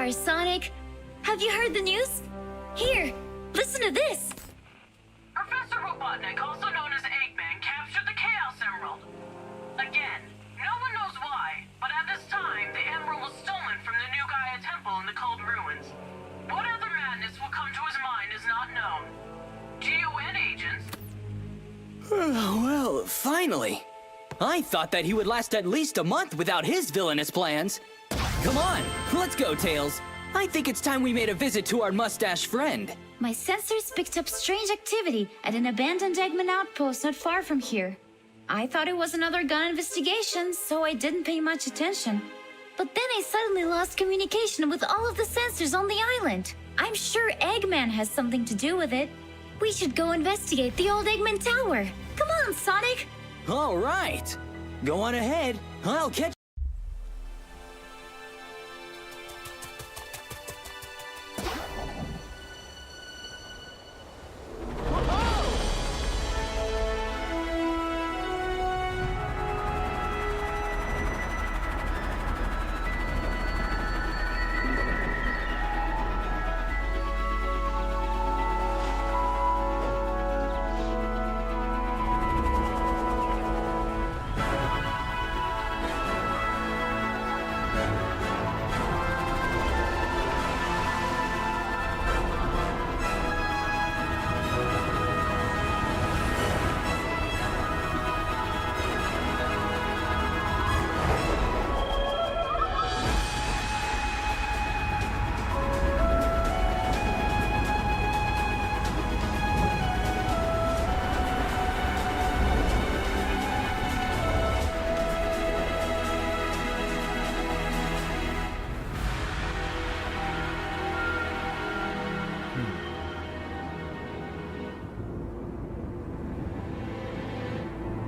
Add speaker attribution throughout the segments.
Speaker 1: are, Sonic. Have you heard the news? Here, listen to this.
Speaker 2: Professor Robotnik, also known as Eggman, captured the Chaos Emerald. Again, no one knows why, but at this time, the emerald was stolen from the New Gaia Temple in the cold ruins. What other madness will come to his mind is not known. GON agents...
Speaker 3: Well, finally. I thought that he would last at least a month without his villainous plans. Come on, let's go, Tails. I think it's time we made a visit to our mustache friend.
Speaker 1: My sensors picked up strange activity at an abandoned Eggman outpost not far from here. I thought it was another gun investigation, so I didn't pay much attention. But then I suddenly lost communication with all of the sensors on the island. I'm sure Eggman has something to do with it. We should go investigate the old Eggman Tower. Come on, Sonic!
Speaker 3: All right. Go on ahead. I'll catch...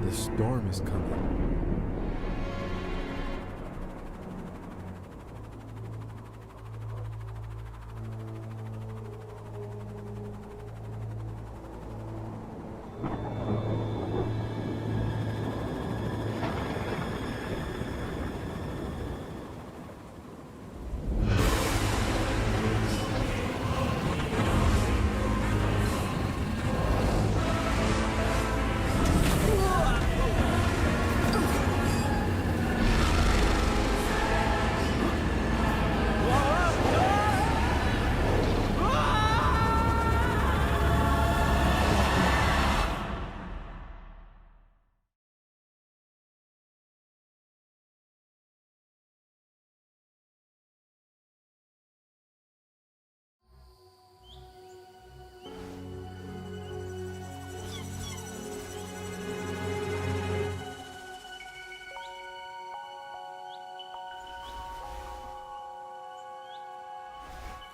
Speaker 4: The storm is coming.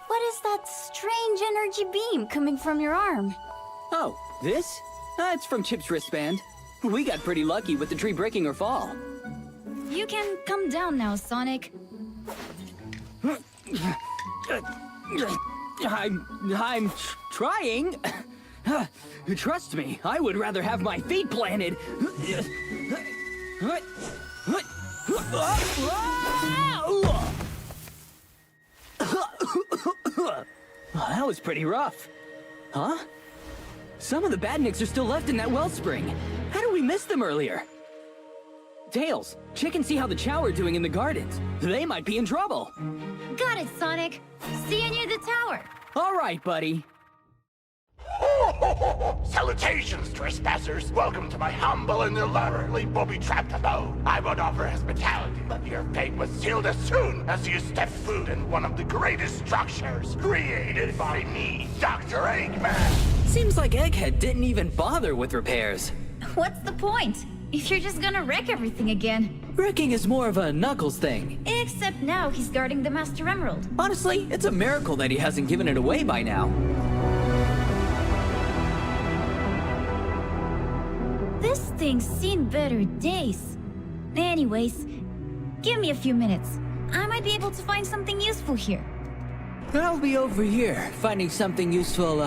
Speaker 1: What is that strange energy beam coming from your arm?
Speaker 3: Oh, this? It's from Chip's wristband. We got pretty lucky with the tree breaking her fall.
Speaker 1: You can come down now, Sonic.
Speaker 3: I'm trying. Trust me, I would rather have my feet planted. That was pretty rough. Huh? Some of the badniks are still left in that wellspring. How did we miss them earlier? Tails, check and see how the Chow are doing in the gardens. They might be in trouble.
Speaker 1: Got it, Sonic. See you near the tower.
Speaker 3: All right, buddy.
Speaker 5: Salutations, trespassers! Welcome to my humble and elaborately booby-trapped abode. I would offer hospitality, but your fate was sealed as soon as you stepped foot in one of the greatest structures created by me, Dr. Eggman.
Speaker 3: Seems like Egghead didn't even bother with repairs.
Speaker 1: What's the point? If you're just gonna wreck everything again.
Speaker 3: Wrecking is more of a Knuckles thing.
Speaker 1: Except now he's guarding the Master Emerald.
Speaker 3: Honestly, it's a miracle that he hasn't given it away by now.
Speaker 1: This thing's seen better days. Anyways, give me a few minutes. I might be able to find something useful here.
Speaker 3: I'll be over here, finding something useful,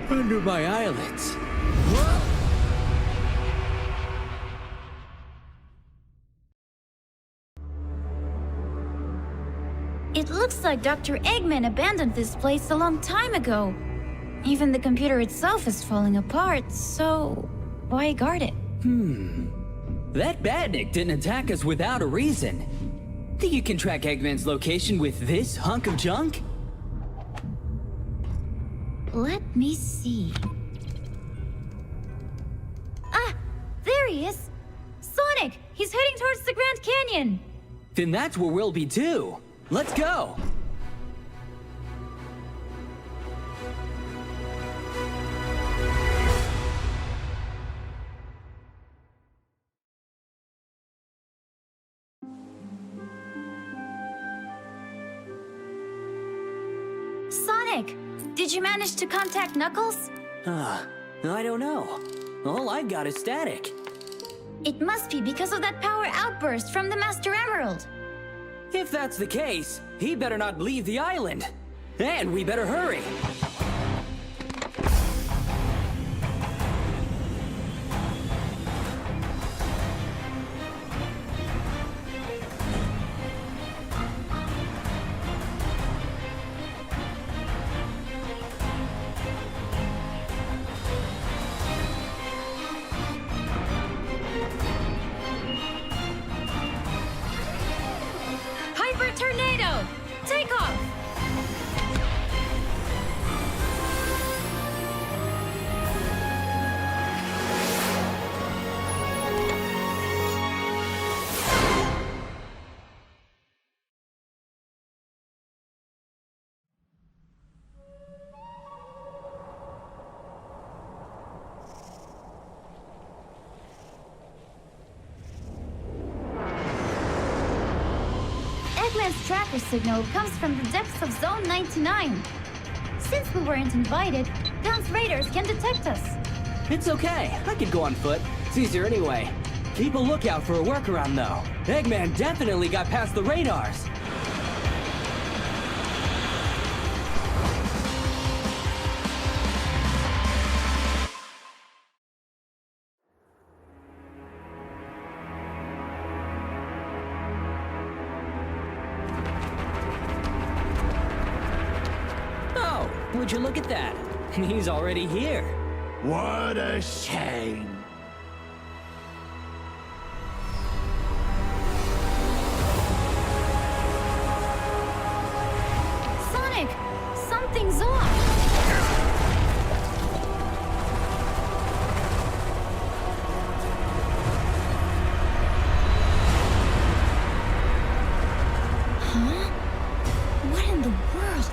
Speaker 3: under my eyelids.
Speaker 1: It looks like Dr. Eggman abandoned this place a long time ago. Even the computer itself is falling apart, so why guard it?
Speaker 3: That badnik didn't attack us without a reason. Think you can track Eggman's location with this hunk of junk?
Speaker 1: Let me see. Ah! There he is! Sonic! He's heading towards the Grand Canyon!
Speaker 3: Then that's where we'll be too. Let's go!
Speaker 1: Sonic! Did you manage to contact Knuckles?
Speaker 3: I don't know. All I've got is static.
Speaker 1: It must be because of that power outburst from the Master Emerald.
Speaker 3: If that's the case, he better not leave the island. And we better hurry.
Speaker 1: Hyper Tornado! Take off! Eggman's tracker signal comes from the depths of Zone 99. Since we weren't invited, Gun's raiders can detect us.
Speaker 3: It's okay. I could go on foot. It's easier anyway. Keep a lookout for a workaround, though. Eggman definitely got past the radars. Oh, would you look at that? He's already here.
Speaker 5: What a shame.
Speaker 1: Sonic! Something's off! Huh? What in the world?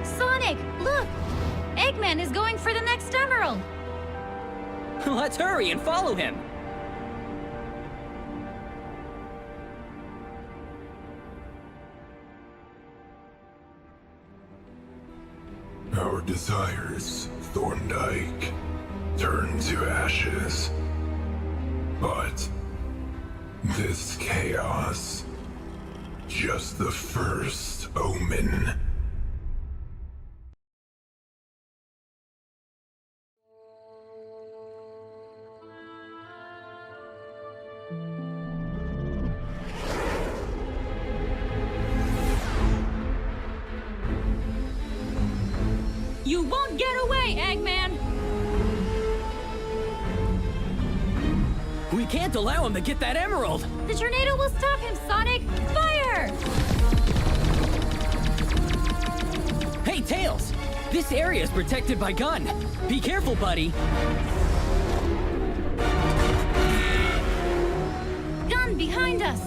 Speaker 1: Sonic, look! Eggman is going for the next emerald!
Speaker 3: Let's hurry and follow him.
Speaker 6: Our desires, Thorndyke, turn to ashes. But this chaos, just the first omen.
Speaker 1: You won't get away, Eggman!
Speaker 3: We can't allow him to get that emerald.
Speaker 1: The tornado will stop him, Sonic! Fire!
Speaker 3: Hey, Tails! This area is protected by Gun. Be careful, buddy.
Speaker 1: Gun behind us!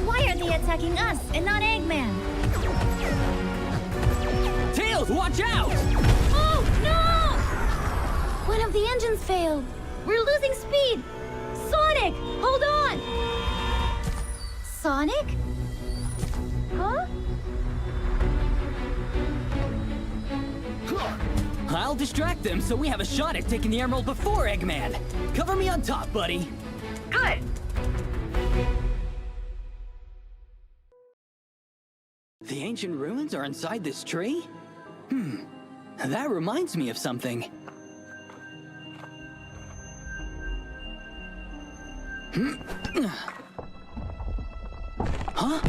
Speaker 1: Why are they attacking us and not Eggman?
Speaker 3: Tails, watch out!
Speaker 1: Oh, no! One of the engines failed. We're losing speed! Sonic! Hold on! Sonic? Huh?
Speaker 3: I'll distract them so we have a shot at taking the emerald before Eggman. Cover me on top, buddy.
Speaker 2: Good.
Speaker 3: The ancient ruins are inside this tree? That reminds me of something. Huh?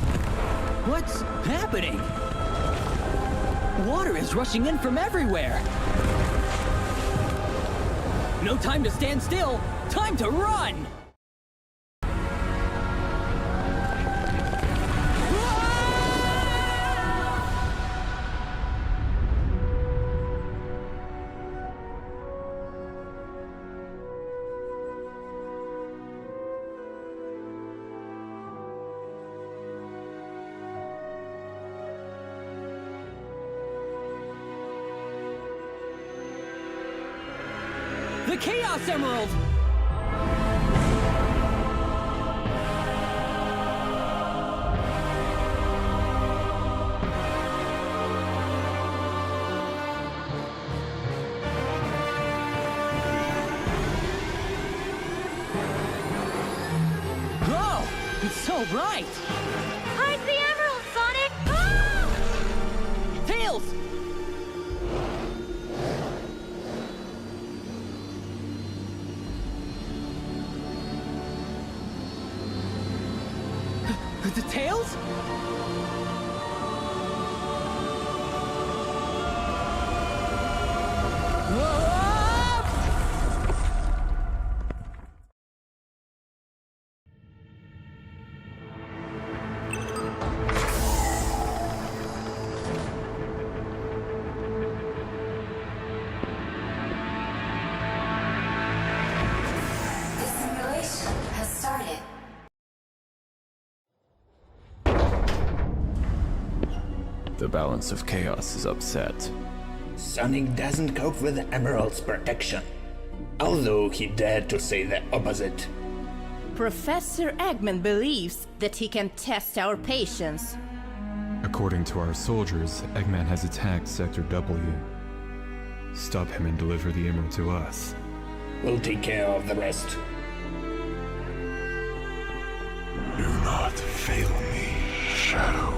Speaker 3: What's happening? Water is rushing in from everywhere. No time to stand still. Time to run! The Chaos Emerald! Oh, it's so bright!
Speaker 1: Hide the emerald, Sonic! Ah!
Speaker 3: Tails! The Tails?
Speaker 7: The simulation has started.
Speaker 4: The balance of chaos is upset.
Speaker 5: Sonic doesn't cope with the Emerald's protection. Although he dared to say the opposite.
Speaker 8: Professor Eggman believes that he can test our patience.
Speaker 4: According to our soldiers, Eggman has attacked Sector W. Stop him and deliver the emerald to us.
Speaker 5: We'll take care of the rest.
Speaker 6: Do not fail me, Shadow.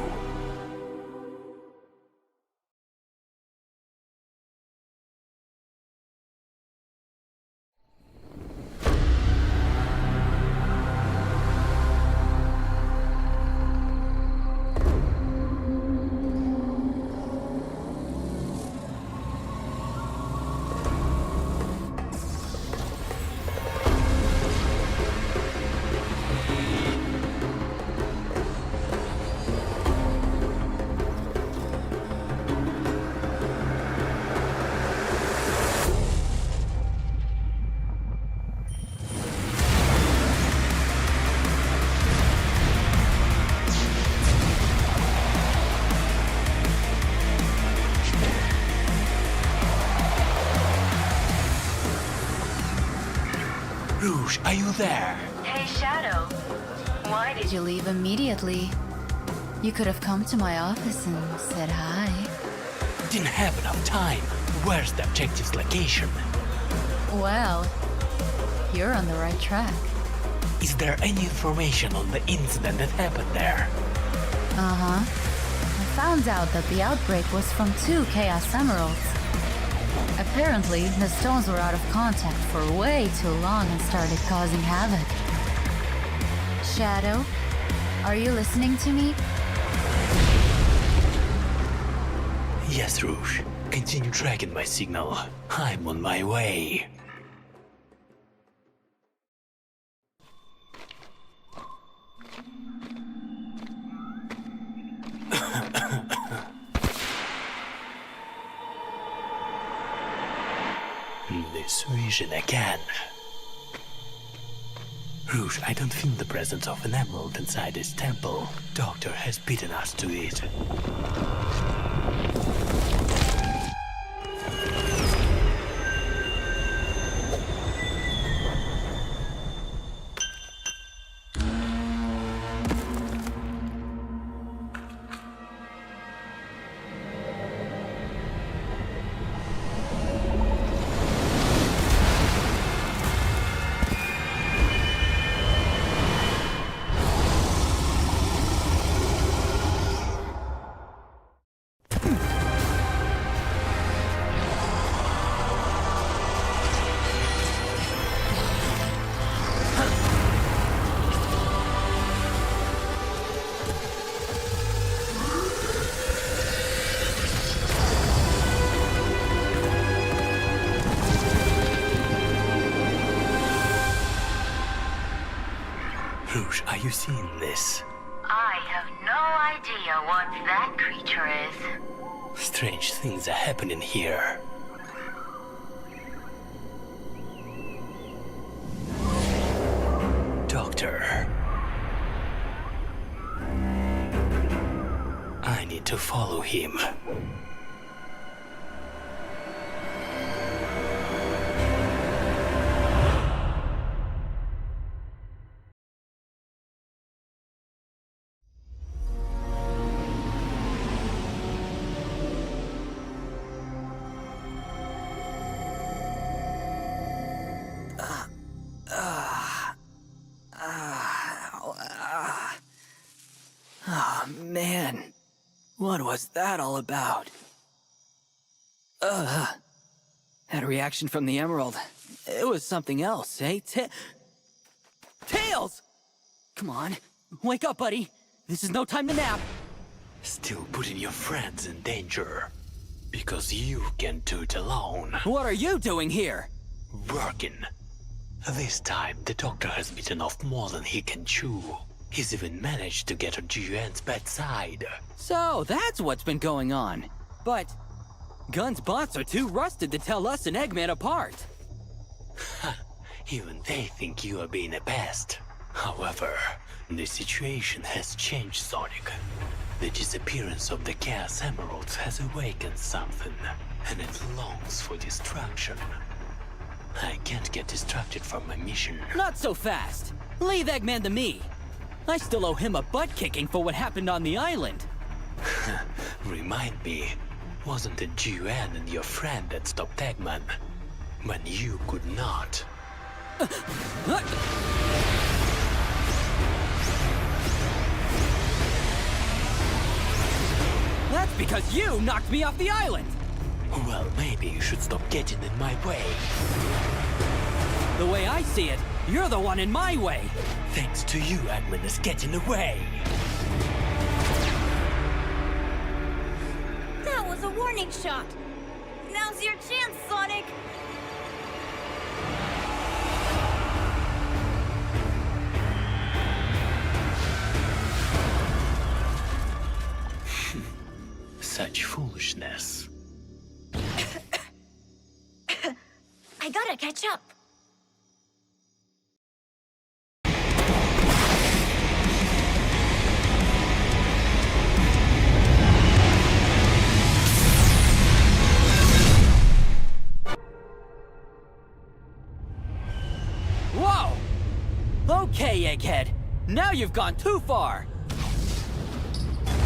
Speaker 9: Rouge, are you there?
Speaker 7: Hey, Shadow. Why did you leave immediately? You could have come to my office and said hi.
Speaker 9: Didn't have enough time. Where's the objective's location?
Speaker 7: Well, you're on the right track.
Speaker 9: Is there any information on the incident that happened there?
Speaker 7: Uh-huh. I found out that the outbreak was from 2 Chaos Emeralds. Apparently, the stones were out of contact for way too long and started causing havoc. Shadow, are you listening to me?
Speaker 9: Yes, Rouge. Continue tracking my signal. I'm on my way. This vision again. Rouge, I don't feel the presence of an emerald inside this temple. Doctor has beaten us to it. Rouge, are you seeing this?
Speaker 10: I have no idea what that creature is.
Speaker 9: Strange things are happening here. Doctor. I need to follow him.
Speaker 3: Oh, man. What was that all about? That reaction from the Emerald. It was something else, eh? Tails! Come on. Wake up, buddy. This is no time to nap.
Speaker 9: Still putting your friends in danger. Because you can't do it alone.
Speaker 3: What are you doing here?
Speaker 9: Working. This time, the doctor has bitten off more than he can chew. He's even managed to get on Ji-Yuan's bad side.
Speaker 3: So, that's what's been going on. But Gun's bots are too rusted to tell us and Eggman apart.
Speaker 9: Even they think you are being a pest. However, the situation has changed, Sonic. The disappearance of the Chaos Emeralds has awakened something, and it longs for destruction. I can't get distracted from my mission.
Speaker 3: Not so fast. Leave Eggman to me. I still owe him a butt-kicking for what happened on the island.
Speaker 9: Remind me, wasn't it Ji-Yuan and your friend that stopped Eggman? When you could not.
Speaker 3: That's because you knocked me off the island!
Speaker 9: Well, maybe you should stop getting in my way.
Speaker 3: The way I see it, you're the one in my way.
Speaker 9: Thanks to you, Eggman is getting away.
Speaker 1: That was a warning shot. Now's your chance, Sonic.
Speaker 9: Such foolishness.
Speaker 1: I gotta catch up.
Speaker 3: Whoa! Okay, Egghead. Now you've gone too far.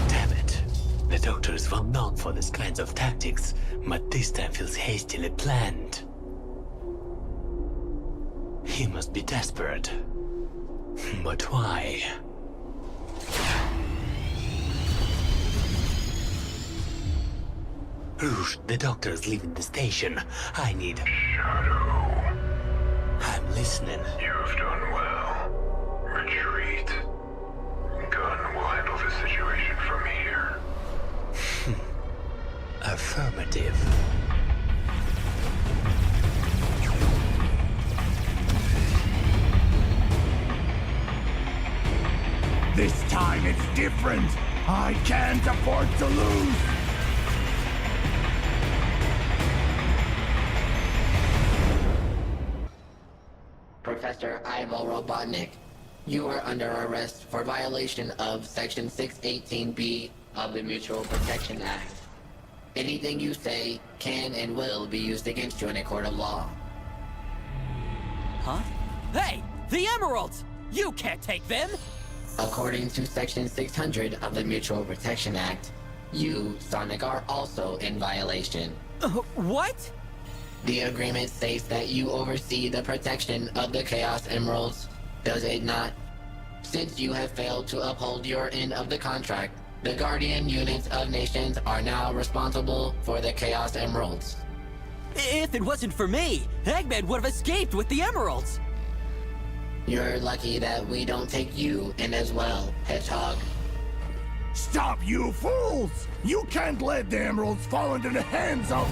Speaker 9: Damn it. The Doctor is well known for these kinds of tactics, but this time feels hastily planned. He must be desperate. But why? Rouge, the Doctor is leaving the station. I need...
Speaker 6: Shadow.
Speaker 9: I'm listening.
Speaker 6: You've done well. Retreat. Gun will handle this situation from here.
Speaker 9: Affirmative.
Speaker 5: This time it's different. I can't afford to lose.
Speaker 11: Professor Ivo Robotnik, you are under arrest for violation of Section 618B of the Mutual Protection Act. Anything you say can and will be used against you in a court of law.
Speaker 3: Huh? Hey! The Emeralds! You can't take them!
Speaker 11: According to Section 600 of the Mutual Protection Act, you, Sonic, are also in violation.
Speaker 3: What?
Speaker 11: The agreement states that you oversee the protection of the Chaos Emeralds, does it not? Since you have failed to uphold your end of the contract, the Guardian units of nations are now responsible for the Chaos Emeralds.
Speaker 3: If it wasn't for me, Eggman would have escaped with the Emeralds!
Speaker 11: You're lucky that we don't take you in as well, Hedgehog.
Speaker 5: Stop, you fools! You can't let the emeralds fall into the hands of...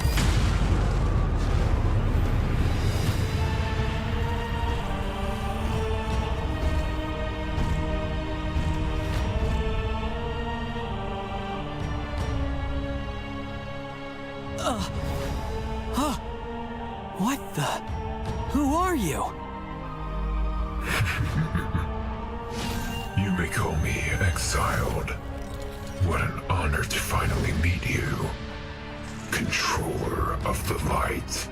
Speaker 3: What the? Who are you?
Speaker 6: You may call me Exiled. What an honor to finally meet you. Controller of the light.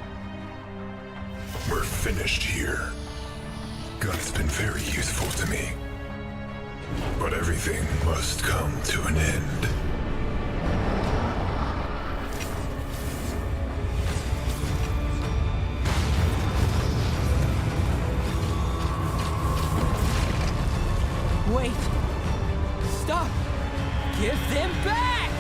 Speaker 6: We're finished here. Gun's been very useful to me. But everything must come to an end.
Speaker 3: Wait! Stop! Give them back!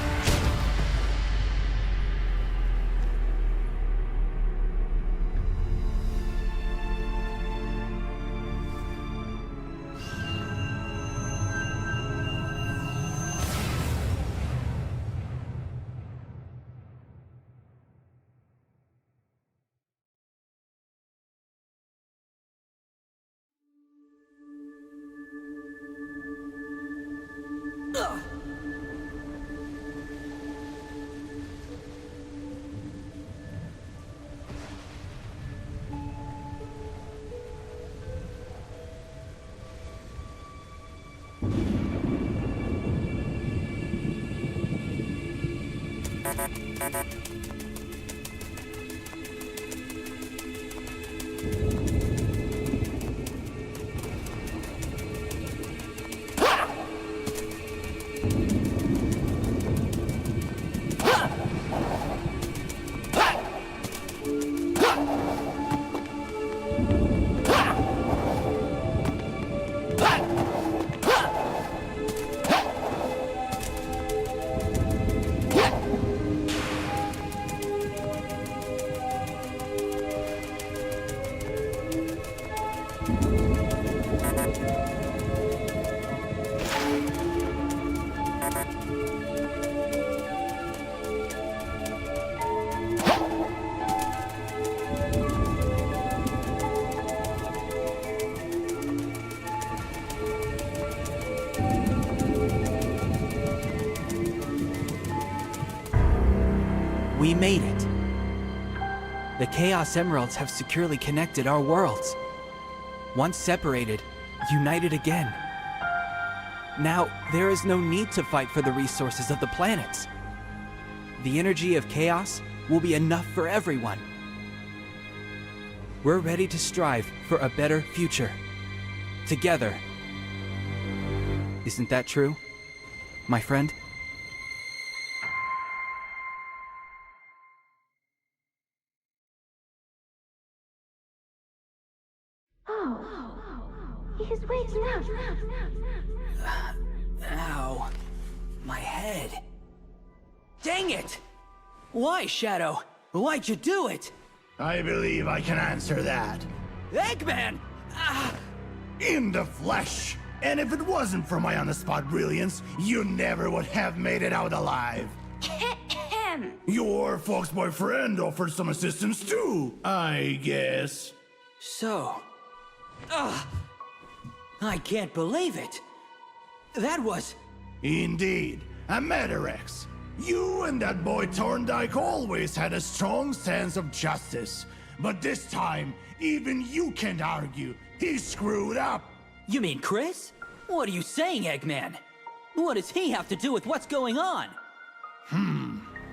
Speaker 12: We made it. The Chaos Emeralds have securely connected our worlds. Once separated, united again. Now, there is no need to fight for the resources of the planets. The energy of chaos will be enough for everyone. We're ready to strive for a better future. Together. Isn't that true, my friend?
Speaker 1: He's waking up.
Speaker 3: Ow. My head. Dang it! Why, Shadow? Why'd you do it?
Speaker 5: I believe I can answer that.
Speaker 3: Eggman!
Speaker 5: In the flesh! And if it wasn't for my on-the-spot brilliance, you never would have made it out alive. Your Fox boyfriend offered some assistance too, I guess.
Speaker 3: So... I can't believe it! That was...
Speaker 5: Indeed, a Metarex. You and that boy Thorndike always had a strong sense of justice. But this time, even you can't argue. He screwed up.
Speaker 3: You mean Chris? What are you saying, Eggman? What does he have to do with what's going on?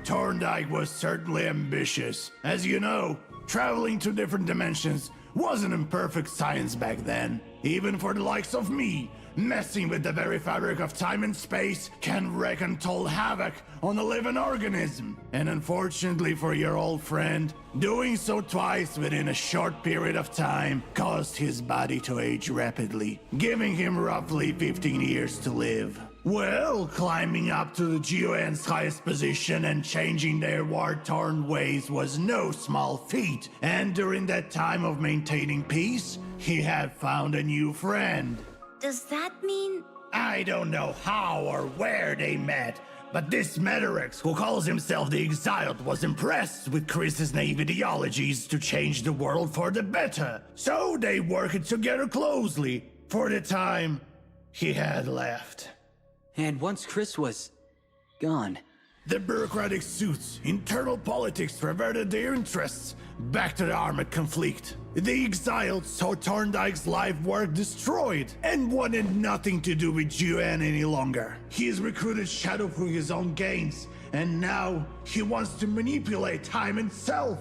Speaker 5: Thorndike was certainly ambitious. As you know, traveling to different dimensions wasn't imperfect science back then. Even for the likes of me, messing with the very fabric of time and space can wreak untold havoc on a living organism. And unfortunately for your old friend, doing so twice within a short period of time caused his body to age rapidly, giving him roughly 15 years to live. Well, climbing up to the GON's highest position and changing their war-torn ways was no small feat, and during that time of maintaining peace, he had found a new friend.
Speaker 1: Does that mean...
Speaker 5: I don't know how or where they met, but this Metarex, who calls himself the Exiled, was impressed with Chris's naive ideologies to change the world for the better. So they worked together closely for the time he had left.
Speaker 3: And once Chris was... gone,
Speaker 5: The bureaucratic suits, internal politics perverted their interests. Back to the armored conflict. The Exiled saw Thorndyke's life work destroyed and wanted nothing to do with UN any longer. He has recruited Shadow for his own gains, and now he wants to manipulate time itself.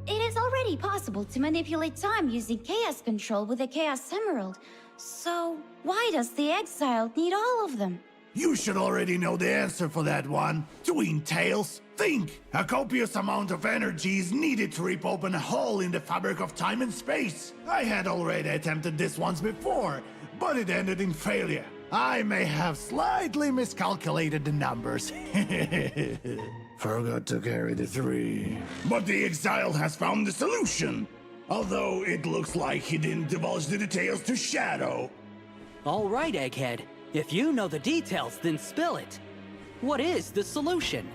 Speaker 1: It is already possible to manipulate time using chaos control with a Chaos Emerald. So, why does the Exiled need all of them?
Speaker 5: You should already know the answer for that one. Twin Tails, think! A copious amount of energy is needed to rip open a hole in the fabric of time and space. I had already attempted this once before, but it ended in failure. I may have slightly miscalculated the numbers. Forgot to carry the 3. But the Exiled has found the solution. Although it looks like he didn't divulge the details to Shadow.
Speaker 3: All right, Egghead. If you know the details, then spill it. What is the solution?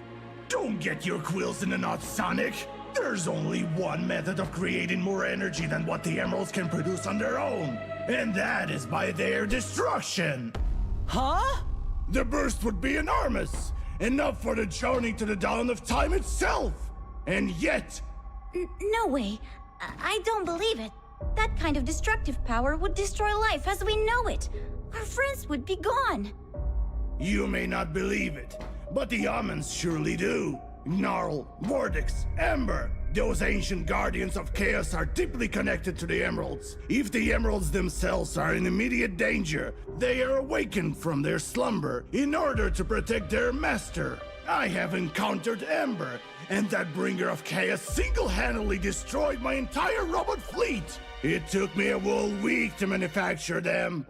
Speaker 5: Don't get your quills in a knot, Sonic. There's only one method of creating more energy than what the Emeralds can produce on their own. And that is by their destruction.
Speaker 3: Huh?
Speaker 5: The burst would be enormous. Enough for the journey to the dawn of time itself. And yet...
Speaker 1: No way. I don't believe it. That kind of destructive power would destroy life as we know it. Our friends would be gone.
Speaker 5: You may not believe it, but the Omens surely do. Gnarl, Vortex, Ember, those ancient guardians of chaos are deeply connected to the Emeralds. If the Emeralds themselves are in immediate danger, they are awakened from their slumber in order to protect their master. I have encountered Ember, and that bringer of chaos single-handedly destroyed my entire robot fleet. It took me a whole week to manufacture them.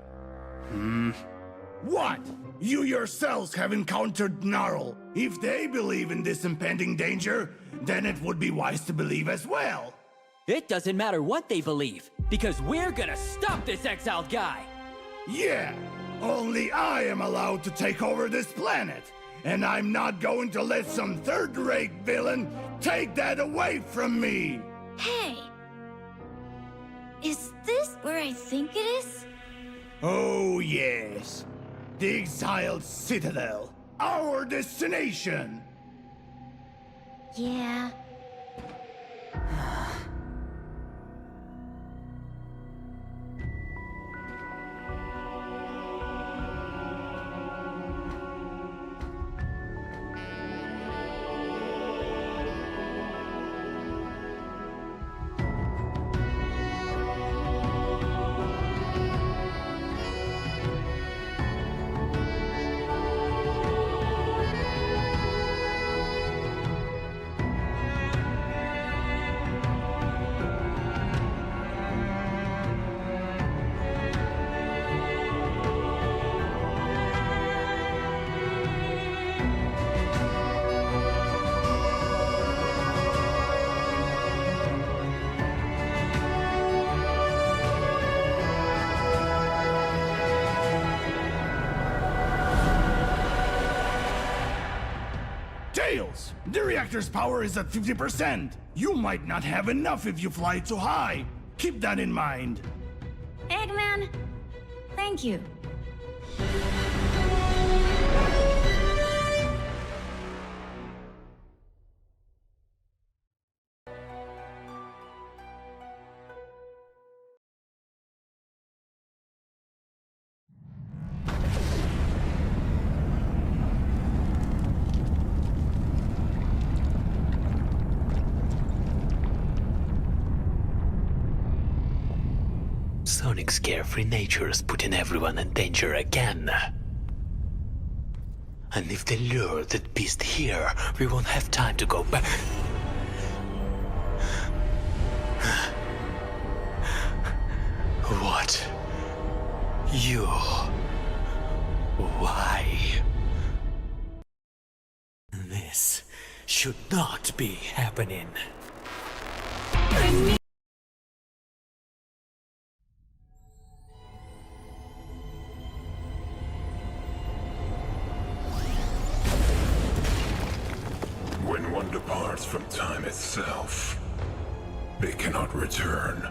Speaker 5: What? You yourselves have encountered Gnarl. If they believe in this impending danger, then it would be wise to believe as well.
Speaker 3: It doesn't matter what they believe, because we're gonna stop this exiled guy!
Speaker 5: Yeah, only I am allowed to take over this planet, and I'm not going to let some third-rate villain take that away from me!
Speaker 1: Hey! Is this where I think it is?
Speaker 5: Oh yes, the Exiled Citadel, our destination!
Speaker 1: Yeah.
Speaker 5: Tails, the reactor's power is at 50%. You might not have enough if you fly too high. Keep that in mind.
Speaker 1: Eggman, thank you.
Speaker 9: Sonic's carefree nature is putting everyone in danger again. And if they lure that beast here, we won't have time to go back. What? You? Why? This should not be happening.
Speaker 6: When one departs from time itself, they cannot return.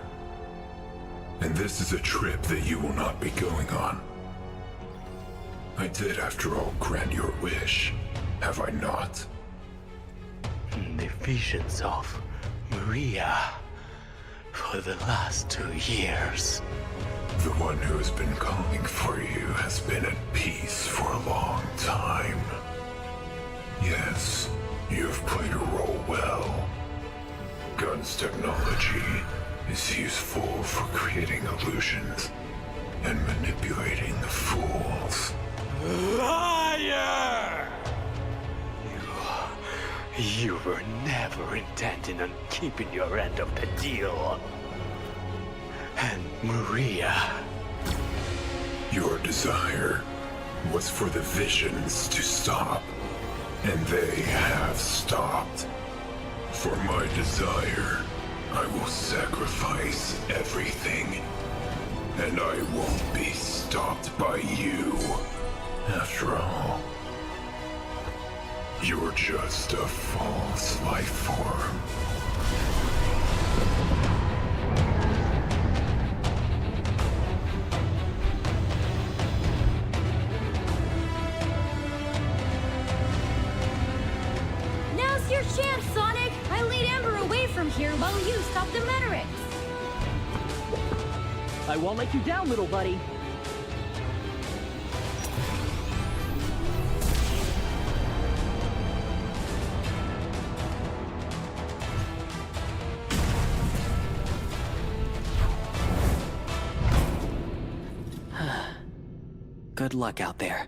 Speaker 6: And this is a trip that you will not be going on. I did, after all, grant your wish, have I not?
Speaker 9: visions of Maria for the last 2 years.
Speaker 6: The one who has been calling for you has been at peace for a long time. Yes, you have played a role well. Gun's technology is useful for creating illusions and manipulating the fools.
Speaker 9: Liar! You were never intending on keeping your end of the deal. And Maria...
Speaker 6: Your desire was for the visions to stop, and they have stopped. For my desire, I will sacrifice everything, and I won't be stopped by you. After all, you're just a false life form.
Speaker 1: Now's your chance, Sonic! I lead Ember away from here while you stop the Menarix.
Speaker 3: I won't let you down, little buddy. Good luck out there.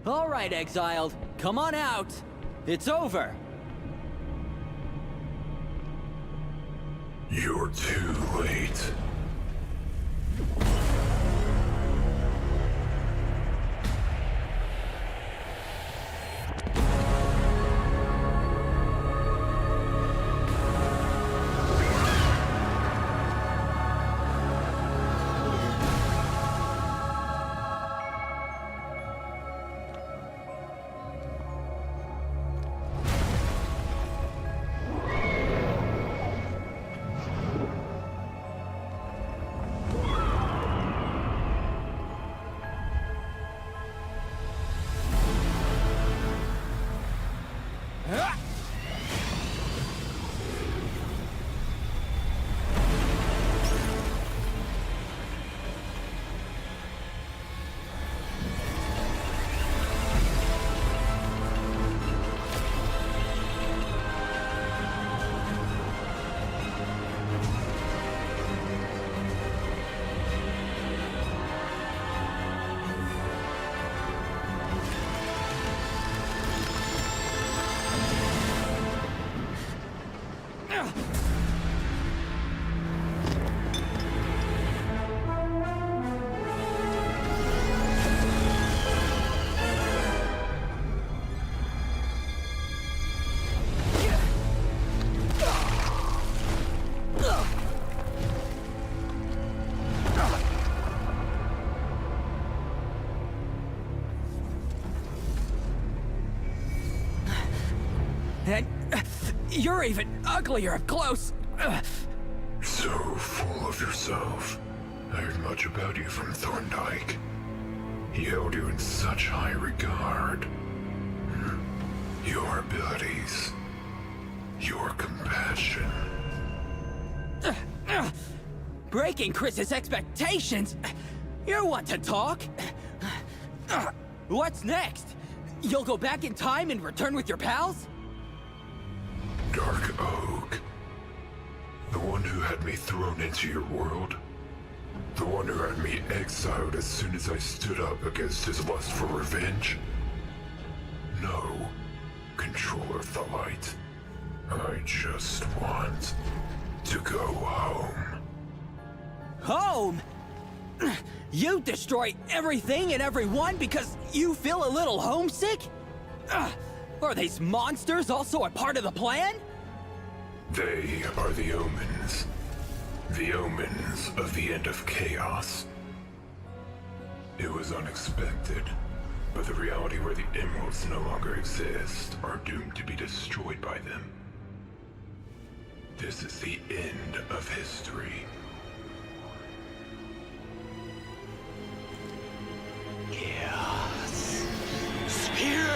Speaker 3: All right, Exiled. Come on out. It's over.
Speaker 6: You're too late.
Speaker 3: And you're even uglier up close.
Speaker 6: So full of yourself. I heard much about you from Thorndyke. He held you in such high regard. Your abilities, your compassion.
Speaker 3: Breaking Chris's expectations? You're one to talk. What's next? You'll go back in time and return with your pals?
Speaker 6: Dark Oak. The one who had me thrown into your world. The one who had me exiled as soon as I stood up against his lust for revenge. No, controller of the light. I just want to go home.
Speaker 3: Home? You destroy everything and everyone because you feel a little homesick? Are these monsters also a part of the plan?
Speaker 6: They are the Omens. The Omens of the end of chaos. It was unexpected, but the reality where the Emeralds no longer exist are doomed to be destroyed by them. This is the end of history.
Speaker 9: Chaos Spear!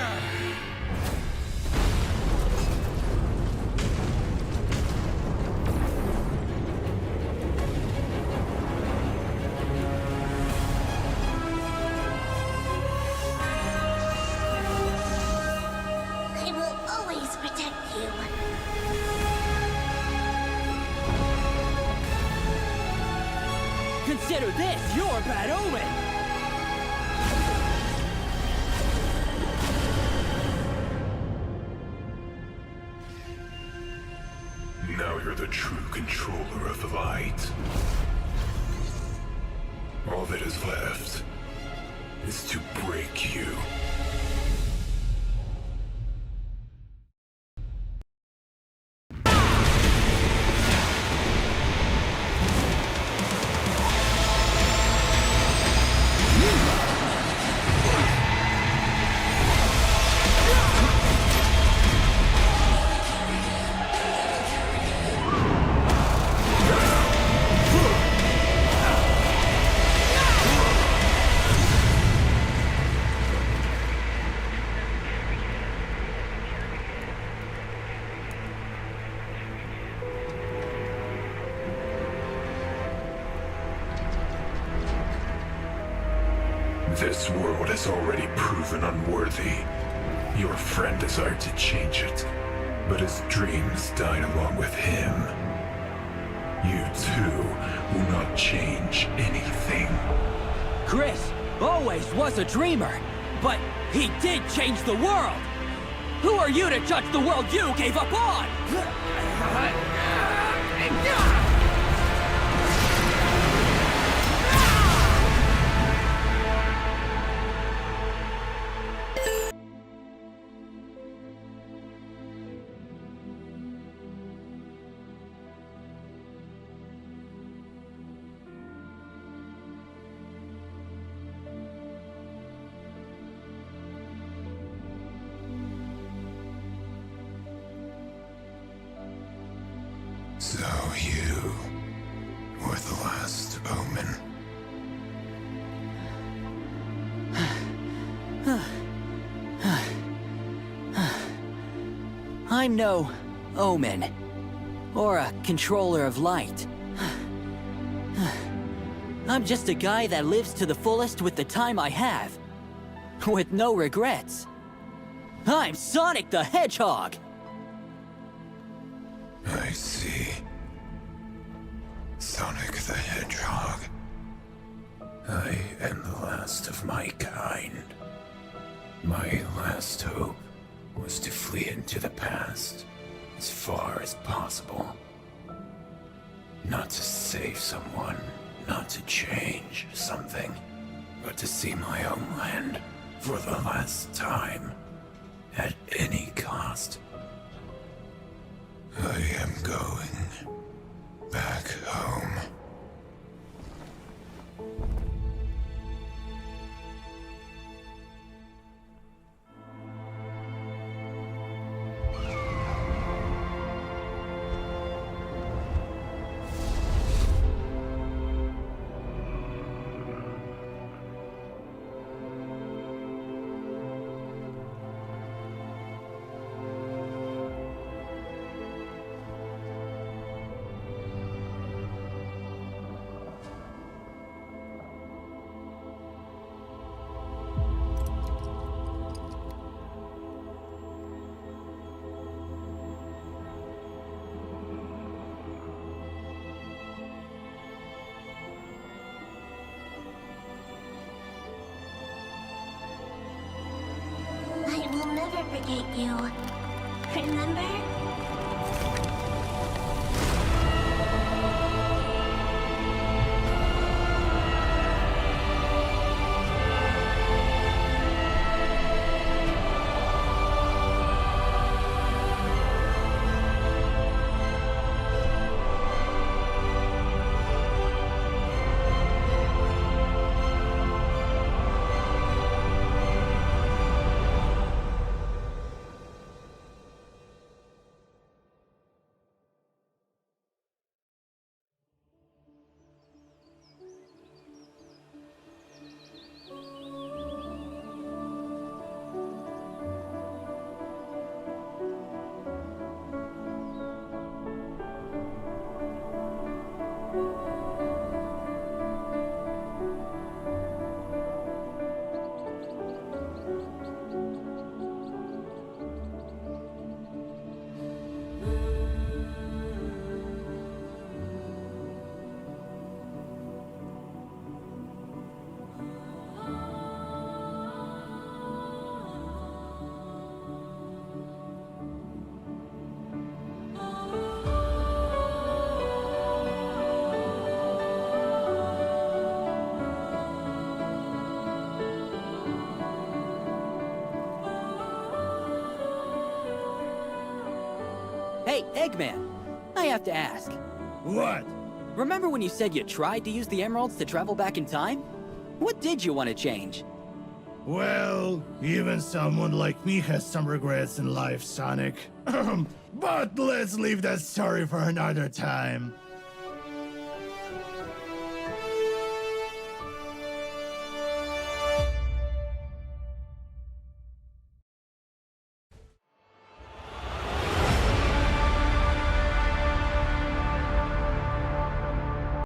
Speaker 10: I will always protect you.
Speaker 3: Consider this your bad omen!
Speaker 6: Now you're the true controller of light. All that is left is to break you. This world has already proven unworthy. Your friend desired to change it, but his dreams died along with him. You too will not change anything.
Speaker 3: Chris always was a dreamer, but he did change the world! Who are you to judge the world you gave up on?
Speaker 6: So you were the last Omen.
Speaker 3: I'm no Omen, or a controller of light. I'm just a guy that lives to the fullest with the time I have, with no regrets. I'm Sonic the Hedgehog!
Speaker 6: I see. Sonic the Hedgehog. I am the last of my kind. My last hope was to flee into the past as far as possible. Not to save someone, not to change something, but to see my own land for the last time, at any cost. I am going back home.
Speaker 10: I will never forget you. Remember?
Speaker 3: Hey, Eggman! I have to ask.
Speaker 13: What?
Speaker 3: Remember when you said you tried to use the emeralds to travel back in time? What did you want to change?
Speaker 13: Well, even someone like me has some regrets in life, Sonic. But let's leave that story for another time.